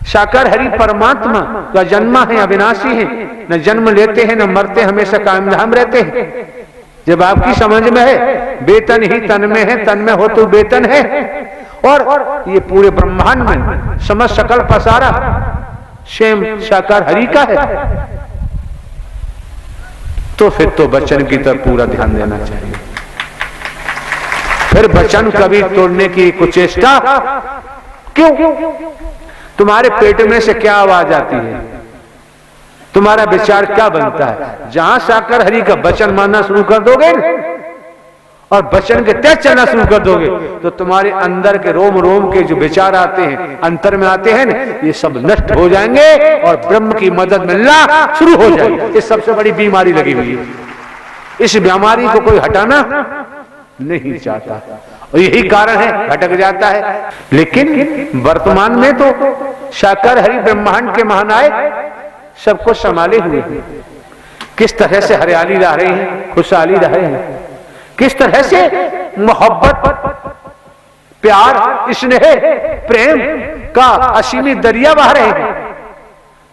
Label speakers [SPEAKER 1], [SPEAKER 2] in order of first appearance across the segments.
[SPEAKER 1] साकार हरि परमात्मा का जन्मा है, अविनाशी है, न जन्म लेते हैं न मरते, हमेशा कायम धाम रहते हैं। जब आपकी समझ में है वेतन ही तन में है, तन में हो तो वेतन है, और ये पूरे ब्रह्मांड में समझ सकल पसारा स्वयं साकार हरि का है, तो फिर तो वचन की तरफ पूरा ध्यान देना चाहिए। फिर वचन कभी तोड़ने की कुचेष्टा क्यों? तुम्हारे पेट में से क्या आवाज आती है, तुम्हारा विचार क्या बनता है? जहां साकार हरि का वचन मानना शुरू कर दोगे और वचन के तय चलना शुरू कर दोगे, तो तुम्हारे अंदर के रोम रोम के जो विचार आते हैं, अंतर में आते हैं ना, ये सब नष्ट हो जाएंगे और ब्रह्म की मदद मिलना शुरू हो जाएगी। ये सबसे बड़ी बीमारी लगी हुई है। इस बीमारी को कोई हटाना नहीं चाहता और यही कारण है भटक जाता है। लेकिन वर्तमान में तो साकार हरि ब्रह्मांड के महानायक सबको संभाले हुए हैं। किस तरह से हरियाली रह रही है, खुशहाली रह रही है, किस तरह से मोहब्बत, प्यार, स्नेह, प्रेम का असीमित दरिया बह रहे हैं।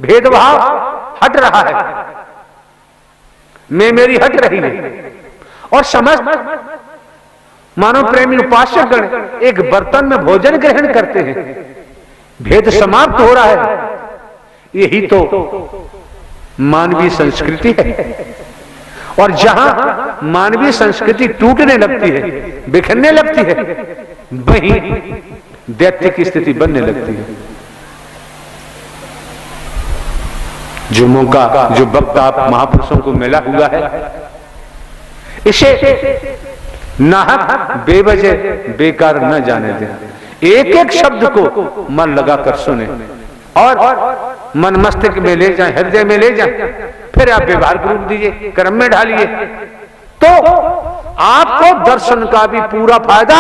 [SPEAKER 1] भेदभाव हट रहा है, मैं मेरी हट रही है, और समस्त मानव प्रेमी उपासक गण एक बर्तन में भोजन ग्रहण करते हैं। भेद समाप्त हो रहा है। यही तो मानवीय संस्कृति है। और जहां मानवीय संस्कृति टूटने लगती है, बिखरने लगती है, वहीं दैत्य की स्थिति बनने लगती है। जो मौका, जो वक्त आप महापुरुषों को मिला हुआ है, इसे नाहक बेवजह बेकार न जाने दें। एक एक शब्द को मन लगाकर सुने और मन मस्तिष्क में ले जाए, हृदय में ले जाए, फिर आप व्यवहार रूप दीजिए, कर्म में ढालिए, तो आपको दर्शन का भी पूरा फायदा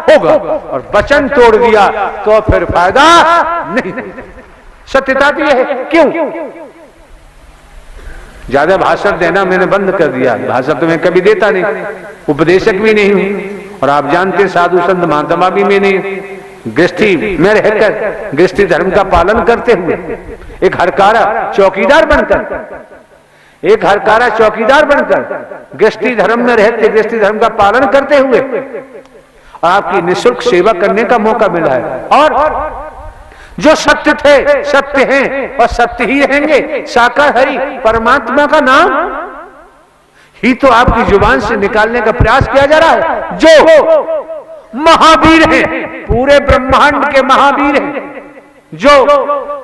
[SPEAKER 1] होगा। और वचन तोड़ दिया तो फिर फायदा नहीं। सत्यता भी है। क्यों? ज्यादा भाषण देना मैंने बंद कर दिया। भाषण तो मैं कभी देता नहीं, उपदेशक भी नहीं हूं, और आप जानते साधु संत महात्मा भी मैं नहीं। गृहस्थी में रहकर गृहस्थी धर्म का पालन करते हुए एक हरकारा चौकीदार बनकर, एक हरकारा चौकीदार बनकर गृहस्थी धर्म में रहते, गृहस्थी धर्म का पालन करते हुए आपकी निःशुल्क सेवा करने का मौका मिला है। और जो सत्य थे सत्य हैं और सत्य ही रहेंगे। साकार हरि परमात्मा का नाम ही तो आपकी जुबान से निकालने का प्रयास किया जा रहा है। जो महावीर है, पूरे ब्रह्मांड के महावीर हैं, जो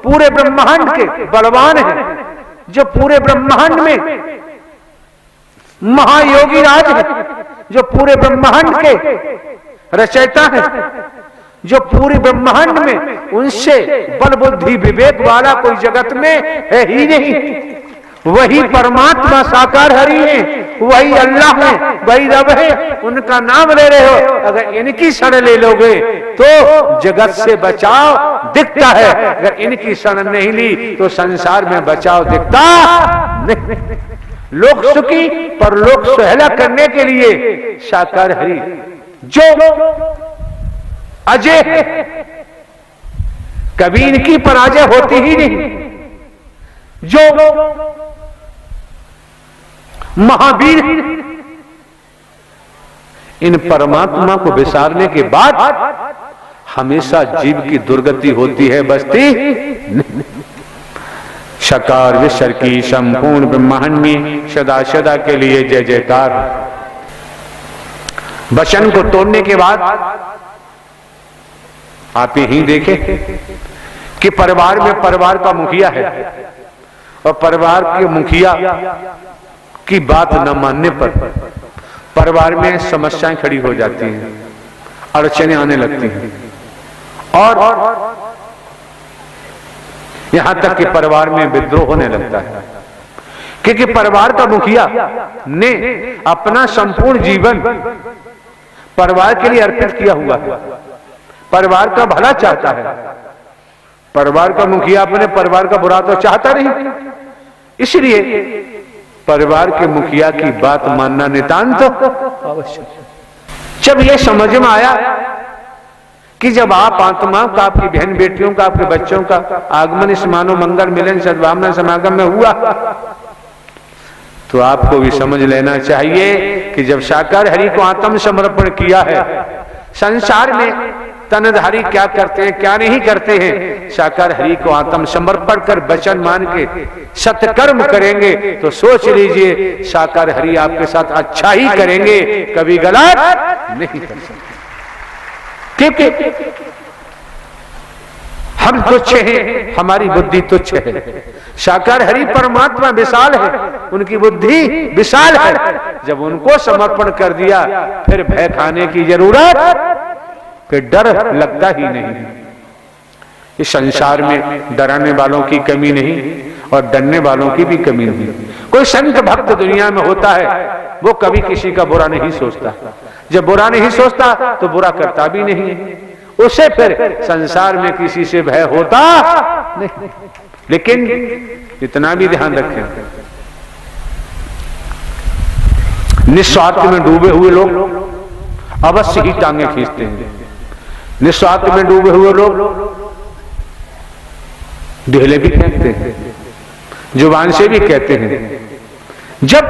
[SPEAKER 1] पूरे ब्रह्मांड के बलवान हैं, जो पूरे ब्रह्मांड में महायोगी राज है, जो पूरे ब्रह्मांड के रचयिता है, जो पूरे ब्रह्मांड में उनसे बल बुद्धि विवेक वाला कोई जगत में है ही नहीं। वही परमात्मा साकार हरि है, वही अल्लाह है, वही रब है। उनका नाम ले रहे हो, अगर इनकी शरण ले लोगे तो जगत से बचाव दिखता है, अगर इनकी शरण नहीं ली तो संसार में बचाव दिखता नहीं। लोक सुखी परलोक सुहेला करने के लिए साकार हरि जो अजय है, कभी इनकी पराजय होती ही नहीं। जो महावीर, इन परमात्मा को विसारने के बाद हमेशा जीव की दुर्गति होती है, बसती नहीं। साकार विश्व की संपूर्ण ब्रह्मांड में सदा सदा के लिए जय जयकार। वचन को तोड़ने के बाद आप यही देखें कि परिवार में परिवार का मुखिया है, और परिवार के मुखिया की बात न मानने पर परिवार में समस्याएं खड़ी हो जाती हैं, अड़चने आने लगती हैं, और यहां तक कि परिवार में विद्रोह होने लगता है। क्योंकि परिवार का मुखिया ने अपना संपूर्ण जीवन परिवार के लिए अर्पित किया हुआ है, परिवार का भला चाहता है। परिवार का मुखिया अपने परिवार का बुरा तो चाहता नहीं, इसलिए परिवार के मुखिया की बात मानना नितांत आवश्यक। जब यह समझ में आया कि जब आप आत्माओं का, आपकी बहन बेटियों का, आपके बच्चों का आगमन इस मानव मंगल मिलन सद्भावना समागम में हुआ, तो आपको भी समझ लेना चाहिए कि जब साकार हरि को आत्म समर्पण किया है, संसार में तनधारी क्या करते हैं क्या नहीं करते हैं, साकार हरि को आत्म समर्पण कर वचन मान के सत्कर्म करेंगे तो सोच लीजिए साकार हरि आपके साथ अच्छा ही करेंगे, कभी गलत नहीं कर सकते। क्योंकि हम तुच्छ हैं, हमारी बुद्धि तुच्छ है, साकार हरि परमात्मा विशाल है, उनकी बुद्धि विशाल है। जब उनको समर्पण कर दिया फिर भय खाने की जरूरत, फिर डर लगता ही नहीं। इस संसार में डराने वालों की कमी नहीं और डरने वालों की भी कमी नहीं। कोई संत भक्त दुनिया में होता है वो कभी किसी का बुरा नहीं सोचता, जब बुरा नहीं सोचता तो बुरा करता भी नहीं है, उसे फिर संसार में किसी से भय होता नहीं। लेकिन इतना भी ध्यान रखें, निस्वार्थ में डूबे हुए लोग अवश्य ही टांगे खींचते हैं, निस्वार्थ में डूबे हुए लोग ढेले भी फेंकते हैं, जुबान से भी कहते हैं। जब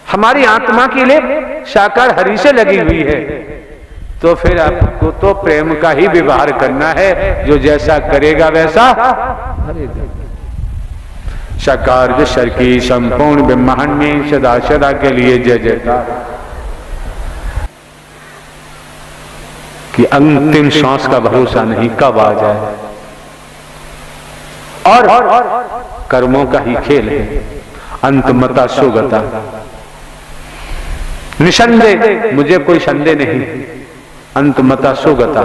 [SPEAKER 1] हमारी आत्मा की लेप साकार हरि से लगी हुई है तो फिर आपको तो प्रेम का ही व्यवहार करना है, जो जैसा करेगा वैसा करेगा। साकार विश्व की संपूर्ण ब्रह्मांड में सदा सदा के लिए जय जयकार। कि अंतिम सांस का भरोसा नहीं, कब आ जाए, और कर्मों का ही खेल है, अंतमता सुगता। निसंदेह, मुझे कोई संदेह नहीं, अंतमता सुगता।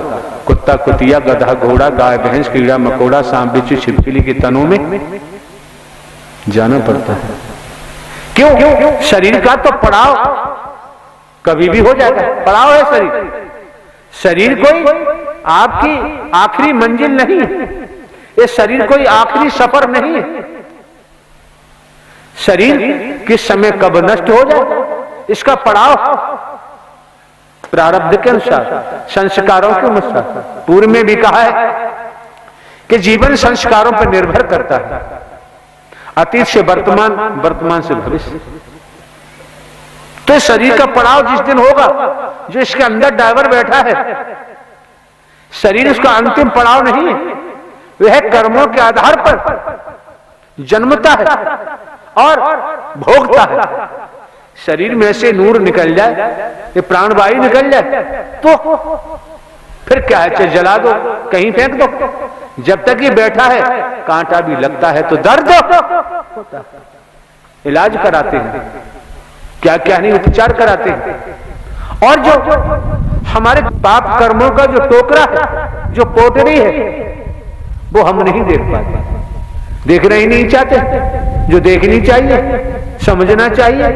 [SPEAKER 1] कुत्ता कुतिया गधा घोड़ा गाय भैंस कीड़ा मकोड़ा सांप बिच्छू छिपकली के तनों में जाना पड़ता है। क्यों? शरीर का तो पड़ाव कभी भी हो जाएगा, पड़ाव है शरीर। शरीर कोई आपकी आखिरी मंजिल नहीं है, ये शरीर कोई आखिरी सफर नहीं है। शरीर किस समय कब नष्ट हो जाए इसका पड़ाव प्रारब्ध के अनुसार, संस्कारों के अनुसार। पूर्व में भी कहा है कि जीवन संस्कारों पर निर्भर करता है, अतीत से वर्तमान, वर्तमान से भविष्य। तो शरीर का पड़ाव जिस दिन होगा, जो इसके अंदर ड्राइवर बैठा है, शरीर उसका अंतिम पड़ाव नहीं है, वह कर्मों के आधार पर जन्मता है और भोगता है। शरीर में से नूर निकल जाए, ये प्राणवायु निकल जाए तो फिर क्या है, चाहे जला दो, कहीं फेंक दो। जब तक ये बैठा है कांटा भी लगता है तो दर्द होता है, इलाज कराते हैं, क्या क्या नहीं उपचार कराते हैं। और जो हमारे पाप कर्मों का जो टोकरा है, जो पोटरी है, वो हम नहीं देख पाते, देखना ही नहीं चाहते। जो देखनी चाहिए, समझना चाहिए,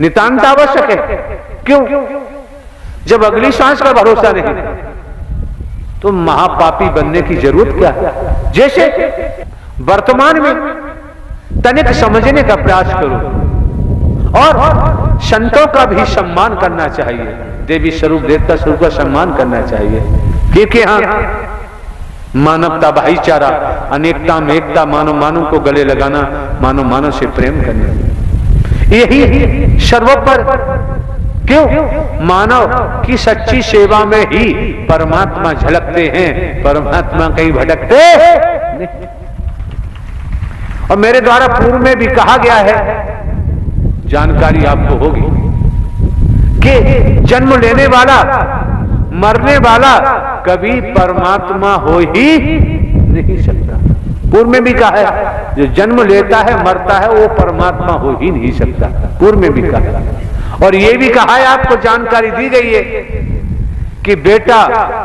[SPEAKER 1] नितांत आवश्यक है। क्यों? जब अगली सांस का भरोसा नहीं तो महापापी बनने की जरूरत क्या है। जैसे वर्तमान में तनिक समझने का प्रयास करो और संतों का भी सम्मान करना चाहिए, देवी स्वरूप देवता स्वरूप का सम्मान करना चाहिए। क्योंकि यहाँ मानवता, भाईचारा, अनेकता में एकता, मानव मानव को गले लगाना, मानव मानव से प्रेम करना, यही सर्वोपर। क्यों? मानव की सच्ची सेवा में ही परमात्मा झलकते हैं, परमात्मा कहीं भटकते नहीं। और मेरे द्वारा पूर्व में भी कहा गया है, जानकारी आपको होगी कि जन्म लेने वाला, मरने वाला कभी परमात्मा हो ही नहीं सकता। पूर्व में भी कहा है, जो जन्म लेता है मरता है वो परमात्मा हो ही नहीं सकता। पूर्व में भी कहा है, और ये भी कहा है, आपको जानकारी दी गई है कि बेटा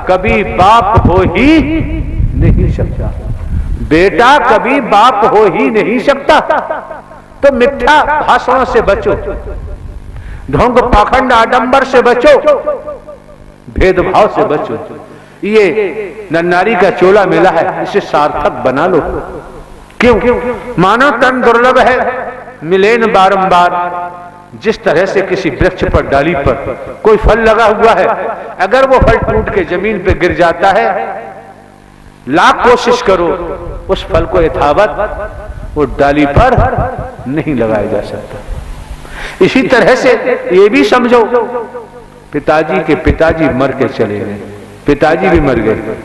[SPEAKER 1] कभी बाप हो ही नहीं सकता। बेटा कभी बाप हो ही नहीं सकता। तो मिथ्या भाषणों से बचो, ढोंग पाखंड आडंबर से बचो, भेदभाव से बचो। ये नन्नारी का चोला मिला है, इसे सार्थक बना लो। क्यों? मानव तन दुर्लभ है, मिले न बारंबार, जिस तरह से किसी वृक्ष पर डाली पर कोई फल लगा हुआ है, अगर वो फल टूट के जमीन पे गिर जाता है, लाख कोशिश करो उस फल को यथावत वो डाली पर नहीं लगाया जा सकता। इसी तरह से ये भी समझो, पिताजी के पिताजी मर के चले गए, पिताजी भी मर गए,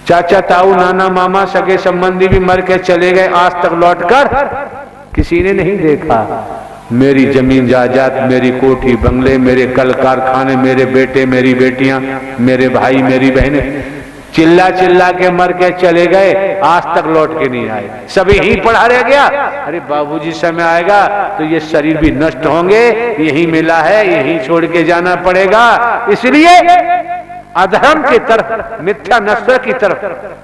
[SPEAKER 1] चाचा ताऊ नाना मामा सगे संबंधी भी मर के चले गए, आज तक लौटकर किसी ने नहीं देखा। मेरी जमीन जायदाद, मेरी कोठी बंगले, मेरे कल कारखाने, मेरे बेटे मेरी बेटियां, मेरे भाई मेरी बहनें चिल्ला चिल्ला के मर के चले गए, आज तक लौट के नहीं आए, सभी ही पड़ा रह गया। अरे बाबूजी समय आएगा तो ये शरीर भी नष्ट होंगे, यही मिला है यही छोड़ के जाना पड़ेगा। इसलिए अधर्म की तरफ, मिथ्या नस्र की तरफ,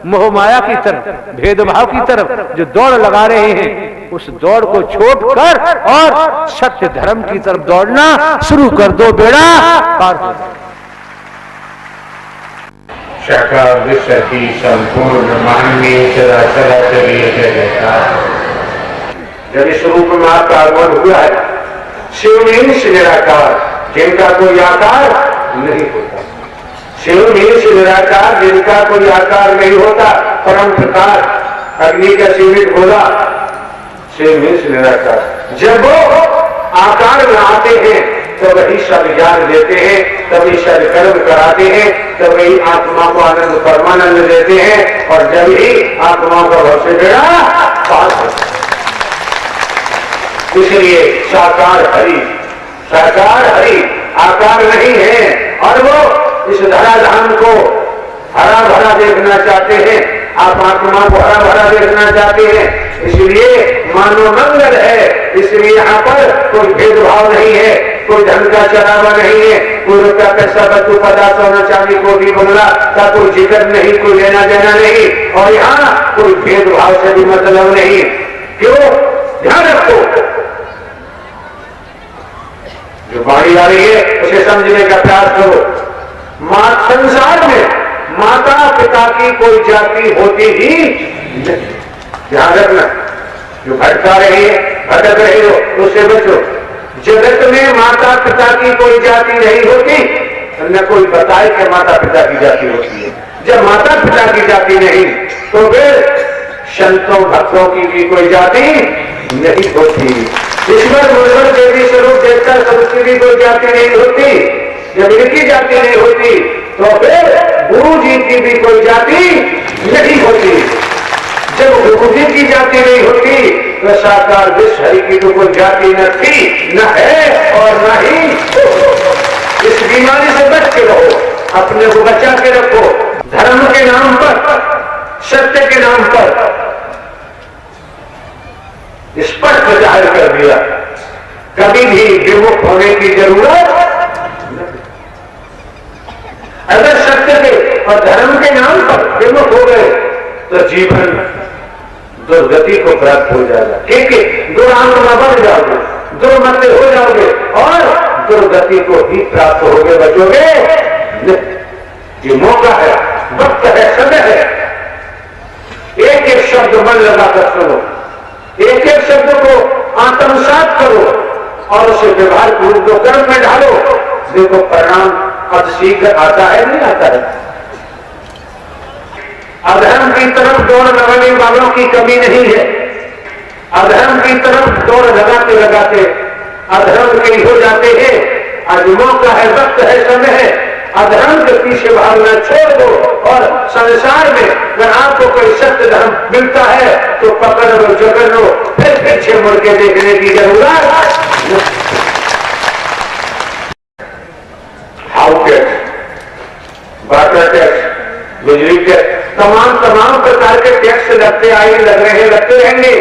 [SPEAKER 1] मोह माया की तरफ, भेदभाव की तरफ जो दौड़ लगा रहे हैं, उस दौड़ को छोड़कर और सत्य धर्म की तरफ दौड़ना शुरू कर दो, बेड़ा पार हो जाए।
[SPEAKER 2] साकार विश्व की संपूर्ण माननीय चराचराचरीय जगत जब इस रूप में आपका आगमन हुआ है, शिव मीन्स निराकार, जिनका कोई आकार नहीं होता। शिव मीन्स निराकार, जिनका कोई आकार नहीं होता, परम प्रकाश, अग्नि का सीमित होला। शिव मीन्स निराकार। जब वो आकार में आते हैं तो वही सब ज्ञान देते हैं, तभी सब कर्म कराते हैं, तभी आत्मा को आनंद परमानंद देते हैं, और जब ही आत्माओं का भव से बेड़ा पार होता है। इसलिए साकार हरि, साकार हरि आकार नहीं है, और वो इस धराधाम को हरा भरा देखना चाहते हैं, आप आत्मा को हरा भरा देखना चाहते हैं, इसलिए मानव मंगल है। इसलिए यहाँ पर कोई भेदभाव नहीं है, कोई धन का चढ़ावा नहीं है, कोई रुपया पैसा बच्चों पचास सोना चांदी कोठी बंगला का कोई जिक्र नहीं, कोई लेना देना नहीं, और यहाँ कोई भेदभाव से भी मतलब नहीं। क्यों? ध्यान रखो, जो बाणी आ रही है उसे समझने का प्रयास करो। संसार में माता पिता की कोई जाति होती ही नहीं, ध्यान रखना। जो भटका रही है, भटक रही हो, उससे बचो। जगत में माता पिता की कोई जाति नहीं होती, न कोई बताए कि माता पिता की जाति होती है। जब माता पिता की जाति नहीं, तो फिर संतों भक्तों की भी कोई जाति नहीं होती। ईश्वर मुर्वर देवी स्वरूप देखकर सबकी भी कोई जाति नहीं होती। जब इनकी जाति नहीं होती तो फिर गुरु जी की भी कोई जाति नहीं होती। जब गुरु जी की जाति नहीं होती तो साकार विश्व हरि की तो कोई जाति न थी, न है और न ही। इस बीमारी से बच के रहो, अपने को बचा के रखो। धर्म के नाम पर, सत्य के नाम पर स्पष्ट जाहिर कर दिया, कभी भी विमुख होने की जरूरत नहीं। अगर सत्य के और धर्म के नाम पर विमुख हो गए तो जीवन दुर्गति को प्राप्त हो जाएगा। ठीक है, दुरात्मा बन जाओगे, दुर्मत हो जाओगे और दुर्गति को ही प्राप्त होगे, बचोगे। ये मौका है, वक्त है, समय है। एक एक शब्द मन लगाकर सुनो, एक एक शब्द को आत्मसात करो और उसे व्यवहार पूर्वक कर्म में ढालो। देखो परिणाम अब शीघ्र आता है, नहीं आता है। अधर्म की तरफ दौड़ लगाने वालों की कमी नहीं है। अधर्म की तरफ दौड़ लगाते लगाते अधर्म के हो जाते हैं। आज मौका है, वक्त है, समय है। अधर्म के पीछे भागना छोड़ दो और संसार में अगर आपको कोई सत्य धर्म मिलता है तो पकड़ लो, जकड़ लो, फिर पीछे मुड़ के देखने की जरूरत। हाउ टैक्स, वाटर टैक्स, बिजली टैक्स, तमाम प्रकार के टैक्स लगते आए, लग रहे हैं, लगते रहेंगे।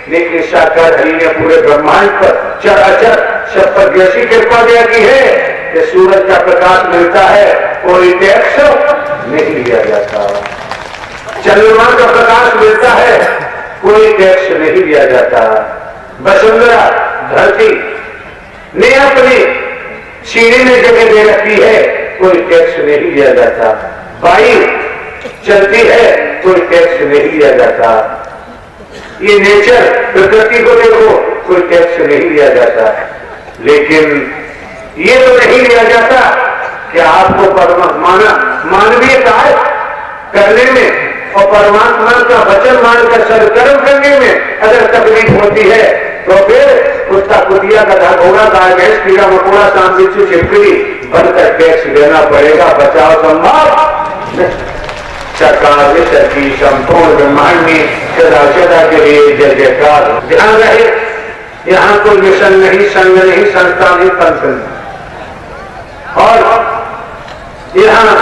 [SPEAKER 2] लेकिन साकार हरि ने पूरे ब्रह्मांड पर चराचर सब पर ऐसी कृपा दिया की है कि सूरज का प्रकाश मिलता है, कोई टैक्स नहीं लिया जाता। चंद्रमा का प्रकाश मिलता है, कोई टैक्स नहीं लिया जाता। वसुंधरा धरती ने अपनी सीने में जगह दे रखी है, कोई टैक्स नहीं लिया जाता। वायु चलती है, कोई टैक्स नहीं लिया जाता। ये नेचर प्रकृति को देखो, कोई टैक्स नहीं लिया जाता। लेकिन ये तो नहीं लिया जाता कि आपको मानवीय कार्य करने में और परमात्मा का वचन मानकर सदकर्म करने में अगर तकलीफ होती है तो फिर कुत्ता कुतिया गधा घोड़ा गाय भैंस कीड़ा मकोड़ा सांप बिच्छू छिपकली बनकर टैक्स देना पड़ेगा। बचाव संभव सरकार की संपूर्ण ब्रह्मांड में सदा के लिए जय जयकार। ध्यान रहे, यहाँ कोई मिशन नहीं, संघ नहीं, संस्था नहीं, पंथ नहीं, और यहाँ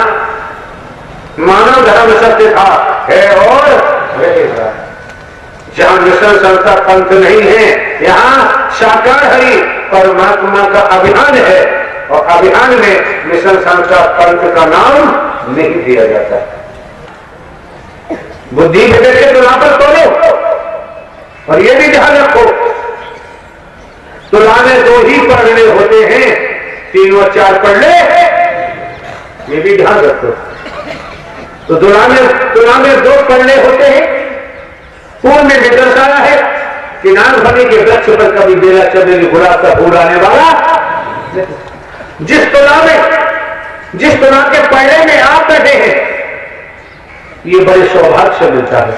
[SPEAKER 2] मानव धर्म सत्य था है और रहेगा। जहां मिशन संस्था पंथ नहीं है, यहाँ साकार हरि परमात्मा का अभियान है, और अभियान में मिशन संस्था पंथ का नाम नहीं दिया जाता। बुद्धि में देखे तो वापस तोड़ो, और ये भी ध्यान रखो तुला में 2 ही पढ़ने होते हैं, 3 और 4 पढ़ ले, ये भी ध्यान रखो। तो तुला में 2 पढ़ने होते हैं। पूर्व में भी दर्शाया है कि नान भनी के वृक्ष पर कभी बेला चमेली गुलाब का फूल आने वाला। जिस तुला के पढ़ने में आप बैठे हैं, ये बड़े सौभाग्य से मिलता है,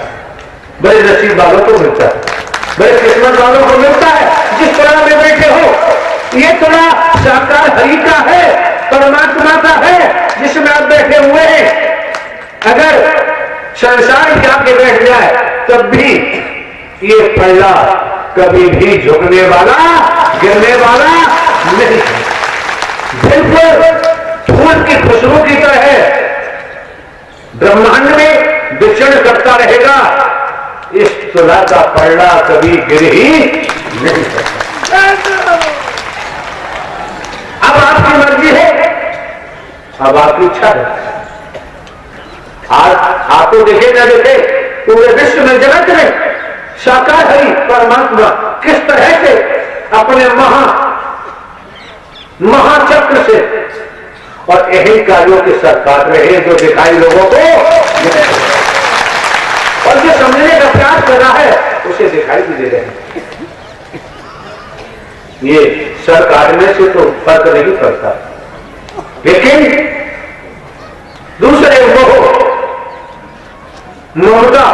[SPEAKER 2] बड़े नसीब वालों को मिलता है, बड़े किस्मत वालों को मिलता है। जिस तुला में बैठे हो, ये तुला साकार हरि का है, परमात्मा का है, जिसमें आप बैठे हुए हैं। अगर संसार जाके बैठ जाए तब भी ये पल्ला कभी भी झुकने वाला, गिरने वाला नहीं। बिल्कुल फूल की खुशबू की तरह ब्रह्मांड में विचरण करता रहेगा। इस तुला का पल्ला कभी गिर ही नहीं सकता। अब आपकी मर्जी है, अब आपकी इच्छा है। आज आपको देखे न देखे पूरे विश्व में, जगत में साकार हरि परमात्मा किस तरह से अपने महाचक्र से और अहंकारियों के साथ काट रहे हैं, जो दिखाई लोगों को, और जो समझने का प्रयास कर रहा है उसे दिखाई भी दे रहे हैं। ये सर काटने से तो फर्क नहीं पड़ता, लेकिन दूसरे ममता,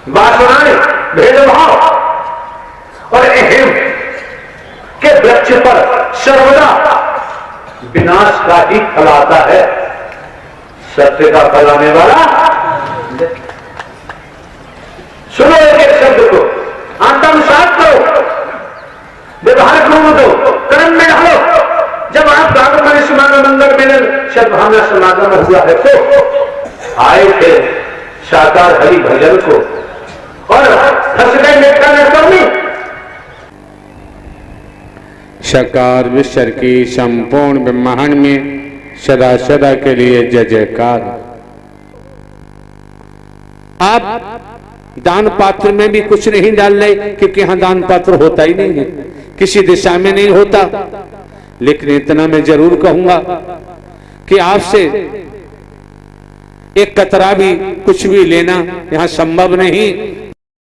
[SPEAKER 2] वासनाएं, भेदभाव और अहम के वृक्ष पर सर्वदा विनाश का ही फल आता है, सत्य का फल आने वाला। सुनो एक शब्द को, आत्मसात करो, व्यवहार ढूंढ दो, कर्म में ढालो। जब आप भागवत समागम मंगल मिलन सद्भावना समागम हुआ है तो आए थे साकार हरि भजन को, और फंस गए मेटा नरकम में।
[SPEAKER 1] साकार विश्व की संपूर्ण ब्रह्मांड में सदा सदा के लिए जय जयकार। आप दान पात्र में भी कुछ नहीं डाल रहे, क्योंकि यहां दान पात्र होता ही नहीं है, किसी दिशा में नहीं होता। लेकिन इतना मैं जरूर कहूंगा कि आपसे एक कतरा भी कुछ भी लेना यहां संभव नहीं।